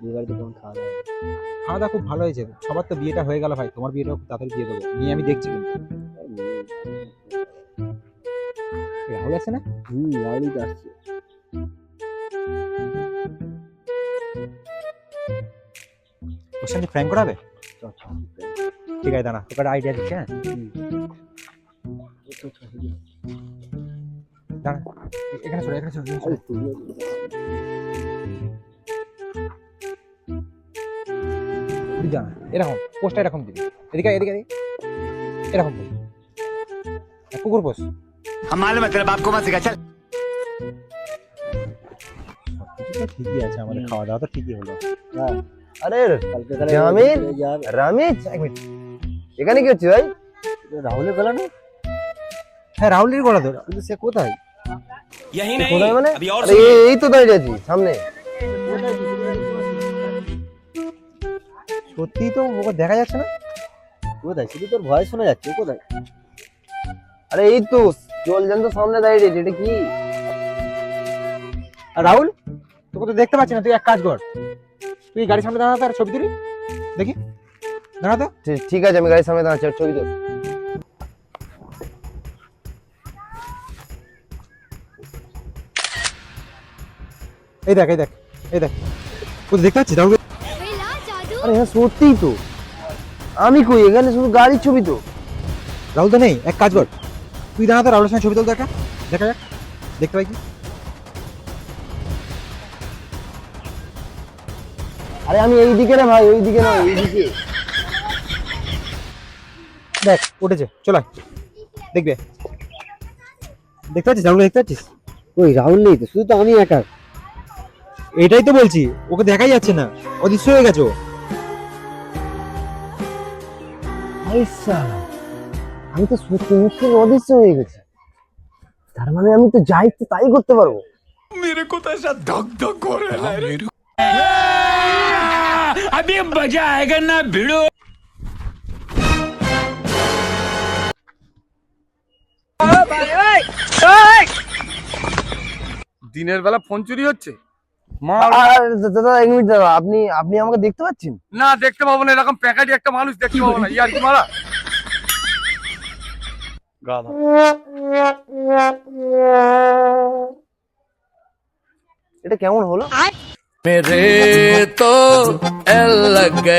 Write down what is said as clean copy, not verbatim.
বিয়েবাড়িতে কেমন খাওয়া দাওয়া? খাওয়া দাওয়া খুব ভালো হয়েছে। সবার তো বিয়েটা হয়ে গেল ভাই, তোমার বিয়েটাও খুব তাড়াতাড়ি দিয়ে দেবো নিয়ে আমি দেখছি কিন্তু। রাহুল আছে না? রাহুলই তো আসছে। ওর সঙ্গে প্র্যাঙ্ক করাবে? চল, চল, ঠিক আছে, দাঁড়া তোকে আইডিয়া দিচ্ছি। হ্যাঁ চল, চল, দাঁড়া, এখানে সরে, এখানে সরে, এখানে সরে। আরে তুইও তুই জানা এরকম পোস্টটা এরকম দিবি, এদিকে এদিকে এদিকে, এরকম দিবি। কুকুর পোস্ট। हम मालूम है तेरे बाप को मत सिखा चल। সবকিছু তো ঠিকই আছে, আমাদের খাওয়া দাওয়া তো ঠিকই হলো। হ্যাঁ, আরে কালকে তাহলে জামিল? যাবে। রামিজ, এক মিনিট। এখানে কি হচ্ছে ভাই? রাহুলের গলা না? হ্যাঁ রাহুলের গলা ধর। কিন্তু সে কোথায়? यही কোথায় মানে? अभी और আরে এই তো দাঁড়িয়ে আছি সামনে। সত্যি তো ওকে দেখা যাচ্ছে না। কোথায়? শুধু তোর ভয় শোনা যাচ্ছে। ও কোথায়? আরে এই তো চল যান তো সামনে দাঁড়িয়ে আছে, এটা কি? আর রাহুল, তোকে তো দেখতে পাচ্ছি না। তুই এক কাজ কর, তুই গাড়ির সামনে দাঁড়া, তার ছবি তুলি দেখি। দাঁড়া তো। ঠিক আছে, আমি গাড়ির সামনে দাঁড়াচ্ছি, আর ছবি তো। এই দেখ, এই দেখ, এই দেখ, তুই দেখতে পাচ্ছিস রাহুল? আরে হ্যাঁ সত্যিই তো। আমি কই, এখানে শুধু গাড়ির ছবি তো। রাহুল তো নেই। এক কাজ কর, তুই দাঁড়া তো, রাহুলের সঙ্গে ছবি তুল দেখা, দেখা যাক, দেখতে পাই কি। আরে আমি এইদিকে না ভাই, ওইদিকে না, এইদিকে। দেখ উঠেছে, চল আয়, দেখবে। দেখতে পাচ্ছিস রাহুল, দেখতে পাচ্ছিস? ওই রাহুল নেই তো, শুধু তো আমি একা। এটাই তো বলছি, ওকে দেখাই যাচ্ছে না, অদৃশ্য হয়ে গেছো। আইসা, আমি তো সত্যি মুখে অদৃশ্য হয়ে গেছি। তার মানে আমি তো যা ইচ্ছে তাই করতে পারবো। मेरे को तो ऐसा धक धक हो रहा है मेरे अभी मजा आएगा ना भिड़ो। দিনের বেলা ফোন চুরি হচ্ছে? আর দাদা এক মিনিট দাদা, আপনি আপনি আমাকে দেখতে পাচ্ছেন? না, দেখতে পাবো না, এরকম প্যাকেটে একটা মানুষ দেখতে পাবো না। ইয়ার কি মারা গাধা। এটা কেমন হলো? मेरे तो एल लग गए।